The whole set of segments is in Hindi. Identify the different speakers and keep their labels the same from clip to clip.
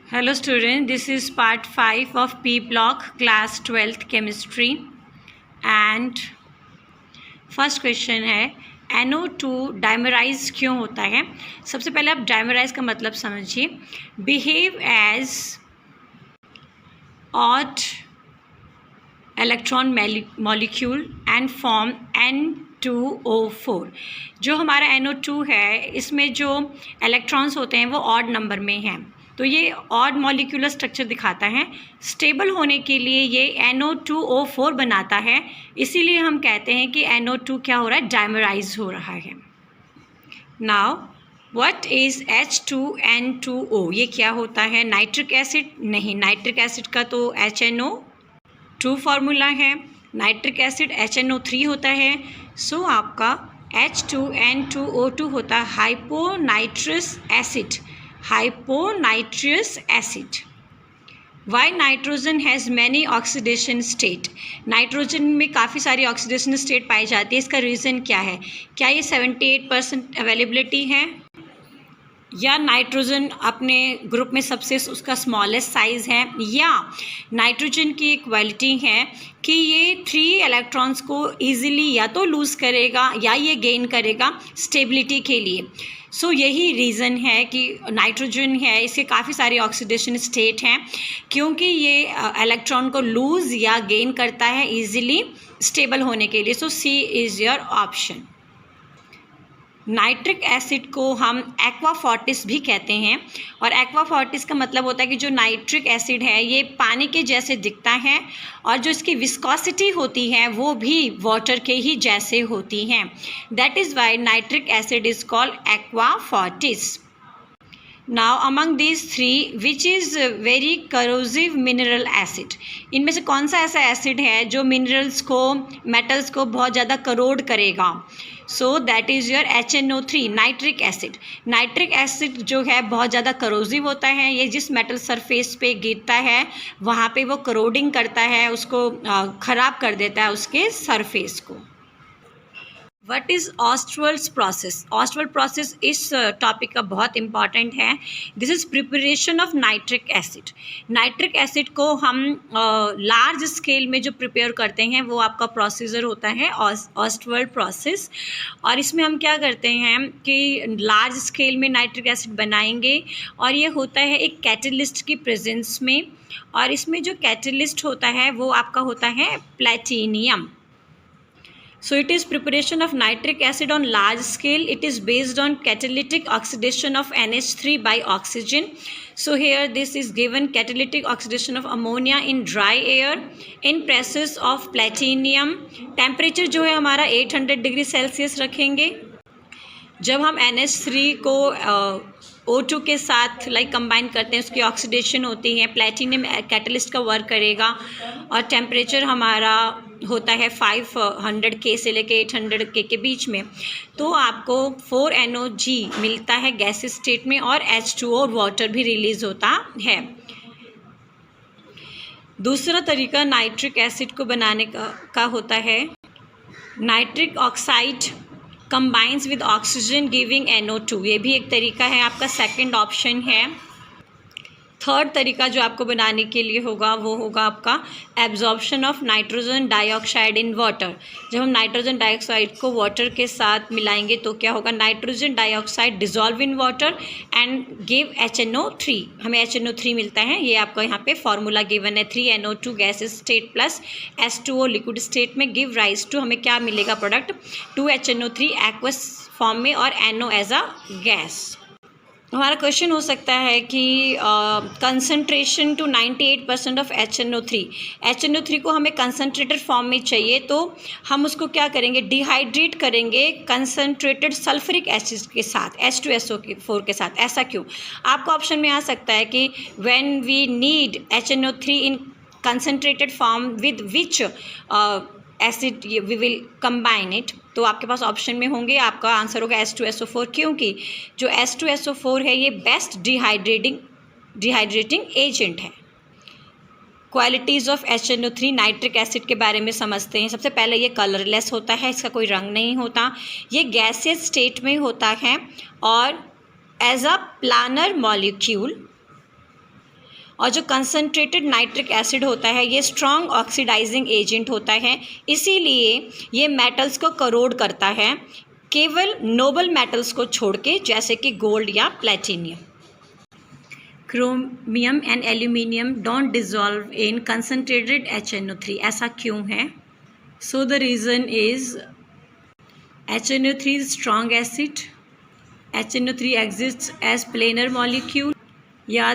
Speaker 1: Hello students, this is part 5 of P block class 12th chemistry and first question है NO2 डाइमराइज क्यों होता है। सबसे पहले आप डाइमराइज का मतलब समझिए। Behave as odd electron molecule and form N2O4। जो हमारा NO2 है इसमें जो इलेक्ट्रॉन्स होते हैं वो ऑड नंबर में हैं, तो ये ऑड मॉलिक्यूलर स्ट्रक्चर दिखाता है। स्टेबल होने के लिए ये NO2O4 बनाता है, इसीलिए हम कहते हैं कि NO2 क्या हो रहा है, डाइमराइज हो रहा है। नाउ व्हाट इज़ H2N2O, ये क्या होता है? Nitric acid? नहीं, नाइट्रिक एसिड का तो HNO2 फार्मूला है, नाइट्रिक एसिड HNO3 होता है। सो आपका H2N2O2 होता है hyponitrous acid. Hyponitrous acid. Why nitrogen has many oxidation state? Nitrogen में काफ़ी सारी ऑक्सीडेशन स्टेट पाई जाती है, इसका रीज़न क्या है? क्या ये 78% अवेलेबिलिटी है, या नाइट्रोजन अपने ग्रुप में सबसे उसका स्मॉलेस्ट साइज़ है, या नाइट्रोजन की एक क्वालिटी है कि ये 3 इलेक्ट्रॉन्स को ईजिली या तो लूज़ करेगा या ये गेन करेगा स्टेबिलिटी के लिए। सो यही रीज़न है कि नाइट्रोजन है इसके काफ़ी सारी ऑक्सीडेशन स्टेट हैं, क्योंकि ये इलेक्ट्रॉन को लूज़ या गेन करता है ईजिली स्टेबल होने के लिए। So C is your option. Nitric acid को हम एक्वा फॉर्टिस भी कहते हैं, और एक्वा फॉर्टिस का मतलब होता है कि जो नाइट्रिक एसिड है ये पानी के जैसे दिखता है और जो इसकी विस्कोसिटी होती है वो भी वाटर के ही जैसे होती हैं। That is why nitric acid is called aqua Fortis. Now among these 3 which is very करोजिव mineral acid? इनमें से कौन सा ऐसा एसिड है जो मिनरल्स को, मेटल्स को बहुत ज़्यादा करोड करेगा? So that is your HNO3 nitric acid. Nitric acid जो है बहुत ज़्यादा करोजिव होता है, ये जिस मेटल सरफेस पे गिरता है वहाँ पे वो करोडिंग करता है, उसको ख़राब कर देता है उसके सरफेस को। What is Ostwald's process? Ostwald's process इस टॉपिक का बहुत इंपॉर्टेंट है। This is preparation of nitric acid. Nitric acid को हम लार्ज स्केल में जो प्रिपेयर करते हैं वो आपका प्रोसीजर होता है ऑस्टवर्ल्स प्रोसेस। और इसमें हम क्या करते हैं कि लार्ज स्केल में नाइट्रिक एसिड बनाएंगे, और ये होता है एक कैटलिस्ट की प्रेजेंस में, और इसमें जो कैटलिस्ट होता है वो आपका होता है platinum. So it is preparation of nitric acid on large scale. It is based on catalytic oxidation of NH3 by oxygen. So here this is given catalytic oxidation of ammonia in dry air in presence of platinum. Temperature जो है हमारा 800 डिग्री सेल्सियस रखेंगे। जब हम NH3 को O2 के साथ कंबाइन करते हैं, उसकी ऑक्सीडेशन होती है, प्लैटिनम कैटलिस्ट का वर्क करेगा, और टेम्परेचर हमारा होता है 500 K से लेके 800 K के बीच में। तो आपको 4NOG मिलता है गैस स्टेट में, और H2O वाटर भी रिलीज होता है। दूसरा तरीका नाइट्रिक एसिड को बनाने का होता है nitric oxide combines with oxygen giving NO2। ये भी एक तरीका है, आपका सेकंड ऑप्शन है। थर्ड तरीका जो आपको बनाने के लिए होगा वो होगा आपका absorption of nitrogen dioxide in water. जब हम नाइट्रोजन डाइऑक्साइड को वाटर के साथ मिलाएंगे तो क्या होगा, nitrogen dioxide dissolve in water and give HNO3। हमें HNO3 मिलता है, ये आपका यहाँ पे फॉर्मूला गिवन है। 3NO2 gas state plus H2O liquid state में गिव राइज टू, हमें क्या मिलेगा प्रोडक्ट, 2HNO3 एक्वस फॉर्म में और NO एज अ गैस। हमारा क्वेश्चन हो सकता है कि concentration to 98% of HNO3। HNO3 को हमें कंसनट्रेटेड फॉर्म में चाहिए, तो हम उसको क्या करेंगे, डिहाइड्रेट करेंगे कंसनट्रेटेड सल्फ्यूरिक एसिड के साथ, H2SO4 के साथ। ऐसा क्यों? आपको ऑप्शन में आ सकता है कि when we need HNO3 in concentrated form with which acid we will combine it, तो आपके पास ऑप्शन में होंगे, आपका आंसर होगा H2SO4, क्योंकि जो H2SO4 है ये बेस्ट डिहाइड्रेटिंग एजेंट है। Qualities of HNO3 nitric acid के बारे में समझते हैं। सबसे पहले ये कलरलेस होता है, इसका कोई रंग नहीं होता, ये गैसियस स्टेट में होता है, और एज अ प्लानर मॉलिक्यूल और जो कंसनट्रेटेड नाइट्रिक एसिड होता है ये स्ट्रॉन्ग ऑक्सीडाइजिंग एजेंट होता है, इसीलिए ये मेटल्स को करोड करता है, केवल नोबल मेटल्स को छोड़ के, जैसे कि गोल्ड या platinum. Chromium and aluminium don't dissolve in concentrated HNO3, ऐसा क्यों है? So the reason is HNO3 is strong acid, HNO3 exists as planar molecule, या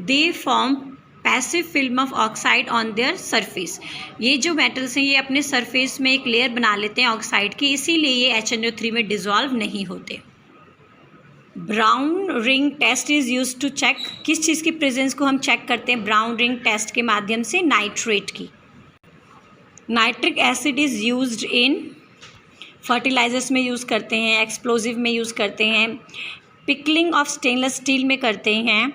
Speaker 1: they form passive film of oxide on their surface। ये जो मेटल्स हैं ये अपने सरफेस में एक लेयर बना लेते हैं ऑक्साइड की, इसीलिए ये HNO3 में डिज़ोल्व नहीं होते। Brown ring test is use to check, किस चीज़ की प्रेजेंस को हम चेक करते हैं ब्राउन रिंग टेस्ट के माध्यम से? नाइट्रेट की। Nitric acid is used in fertilisers में यूज़ करते हैं, एक्सप्लोजिव में यूज़ करते हैं, पिकलिंग ऑफ स्टेनलेस स्टील में करते हैं।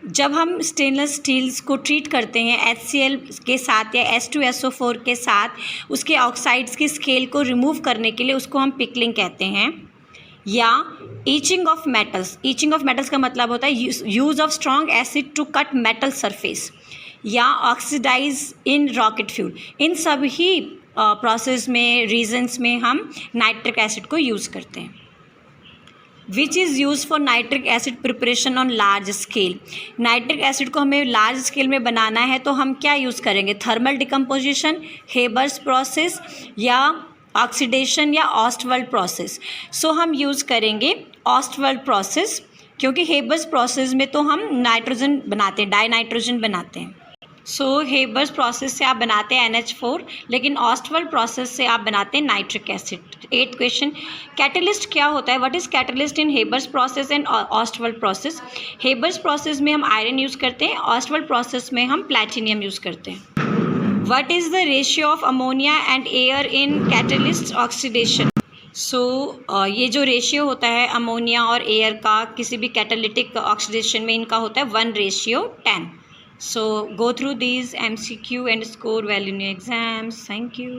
Speaker 1: जब हम स्टेनलेस स्टील्स को ट्रीट करते हैं HCl के साथ या H2SO4 के साथ, उसके ऑक्साइड्स की स्केल को रिमूव करने के लिए उसको हम पिकलिंग कहते हैं। या etching of metals, etching of metals का मतलब होता है use of strong acid to cut metal surface, या ऑक्सीडाइज इन रॉकेट फ्यूल। इन सभी प्रोसेस में, रीजन्स में हम नाइट्रिक एसिड को यूज़ करते हैं। Which is use for nitric acid preparation on large scale. Nitric acid को हमें लार्ज स्केल में बनाना है तो हम क्या यूज़ करेंगे? थर्मल डिकम्पोजिशन, हेबर्स प्रोसेस, या ऑक्सीडेशन, या ऑस्टवर्ल्ड प्रोसेस। सो हम यूज़ करेंगे ऑस्टवर्ल्ड प्रोसेस, क्योंकि हेबर्स प्रोसेस में तो हम नाइट्रोजन बनाते हैं, डाई नाइट्रोजन बनाते हैं। सो हेबर्स प्रोसेस से आप बनाते हैं NH4, लेकिन ऑस्टवर्ल्ड प्रोसेस से आप बनाते हैं nitric acid. 8th question, catalyst क्या होता है? What is catalyst in Haber's process and Ostwald process? Haber's process में हम आयरन यूज़ करते हैं, ऑस्टवर्ल्ड प्रोसेस में हम प्लैटिनियम यूज़ करते हैं। What is the ratio of ammonia and air in catalyst oxidation? So ये जो रेशियो होता है अमोनिया और एयर का किसी भी कैटालिटिक ऑक्सीडेशन में, इनका होता है 1:10। So go through these MCQ and score well in your exams. Thank you.